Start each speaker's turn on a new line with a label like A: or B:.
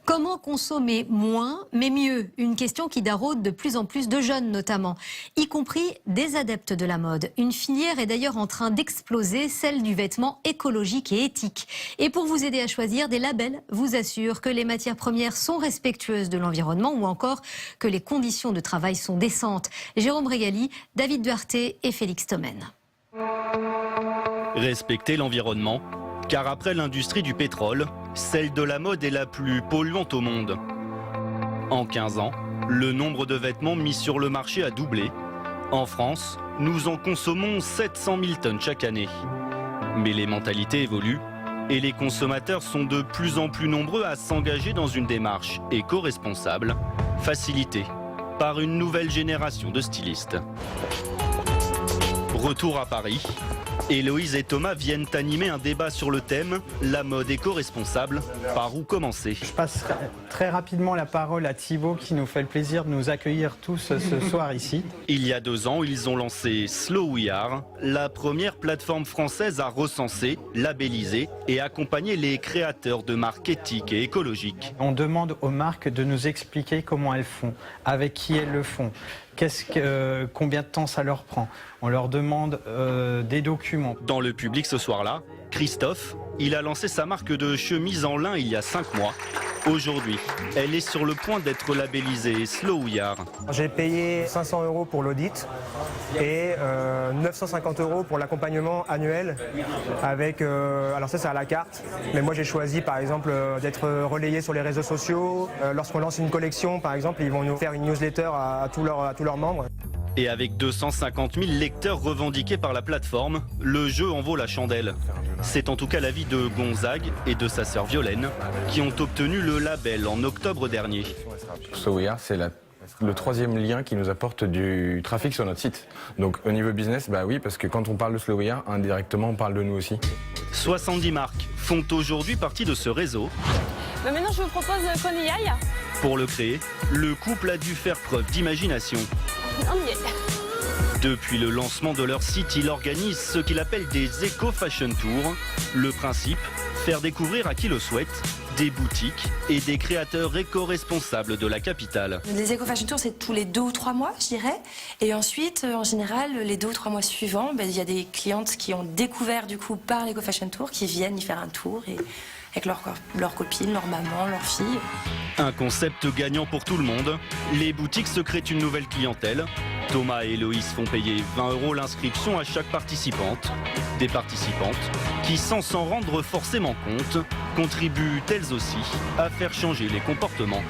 A: Comment consommer moins, mais mieux? Une question qui daraude de plus en plus de jeunes notamment, y compris des adeptes de la mode. Une filière est d'ailleurs en train d'exploser, celle du vêtement écologique et éthique. Et pour vous aider à choisir, des labels vous assurent que les matières premières sont respectueuses de l'environnement ou encore que les conditions de travail sont décentes. Jérôme Régali, David Duarte et Félix Tomen.
B: Respecter l'environnement, car après l'industrie du pétrole, celle de la mode est la plus polluante au monde. En 15 ans, le nombre de vêtements mis sur le marché a doublé. En France, nous en consommons 700 000 tonnes chaque année. Mais les mentalités évoluent et les consommateurs sont de plus en plus nombreux à s'engager dans une démarche éco-responsable, facilitée par une nouvelle génération de stylistes. Retour à Paris, Héloïse et Thomas viennent animer un débat sur le thème « La mode éco-responsable, par où commencer ?»
C: Je passe très rapidement la parole à Thibaut qui nous fait le plaisir de nous accueillir tous ce soir ici.
B: Il y a 2 ans, ils ont lancé Slow We Are, la première plateforme française à recenser, labelliser et accompagner les créateurs de marques éthiques et écologiques.
C: On demande aux marques de nous expliquer comment elles font, avec qui elles le font. Combien de temps ça leur prend? On leur demande des documents.
B: Dans le public ce soir-là, Christophe, il a lancé sa marque de chemises en lin il y a 5 mois. Aujourd'hui, elle est sur le point d'être labellisée Slow We Are.
D: J'ai payé 500 € pour l'audit et 950 € pour l'accompagnement annuel avec, alors ça c'est à la carte, mais moi j'ai choisi par exemple d'être relayé sur les réseaux sociaux. Lorsqu'on lance une collection par exemple, ils vont nous faire une newsletter à tous leurs membres.
B: Et avec 250 000 lecteurs revendiqués par la plateforme, le jeu en vaut la chandelle. C'est en tout cas l'avis de Gonzague et de sa sœur Violaine, qui ont obtenu le label en octobre dernier.
E: Slow We Are, c'est le 3e lien qui nous apporte du trafic sur notre site. Donc au niveau business, bah oui, parce que quand on parle de Slow We Are, indirectement on parle de nous aussi.
B: 70 marques font aujourd'hui partie de ce réseau.
F: Mais maintenant je vous propose qu'on y aille.
B: Pour le créer, le couple a dû faire preuve d'imagination.
F: On y est.
B: Depuis le lancement de leur site, il organise ce qu'il appelle des éco-fashion tours. Le principe, faire découvrir à qui le souhaite des boutiques et des créateurs éco-responsables de la capitale.
G: Les éco-fashion tours, c'est tous les 2 ou 3 mois, je dirais. Et ensuite, en général, les 2 ou 3 mois suivants, il y a des clientes qui ont découvert du coup par l'éco-fashion tour, qui viennent y faire un tour et avec leurs copines, leurs mamans, leurs filles.
B: Un concept gagnant pour tout le monde. Les boutiques se créent une nouvelle clientèle. Thomas et Héloïse font payer 20 € l'inscription à chaque participante. Des participantes qui, sans s'en rendre forcément compte, contribuent elles aussi à faire changer les comportements.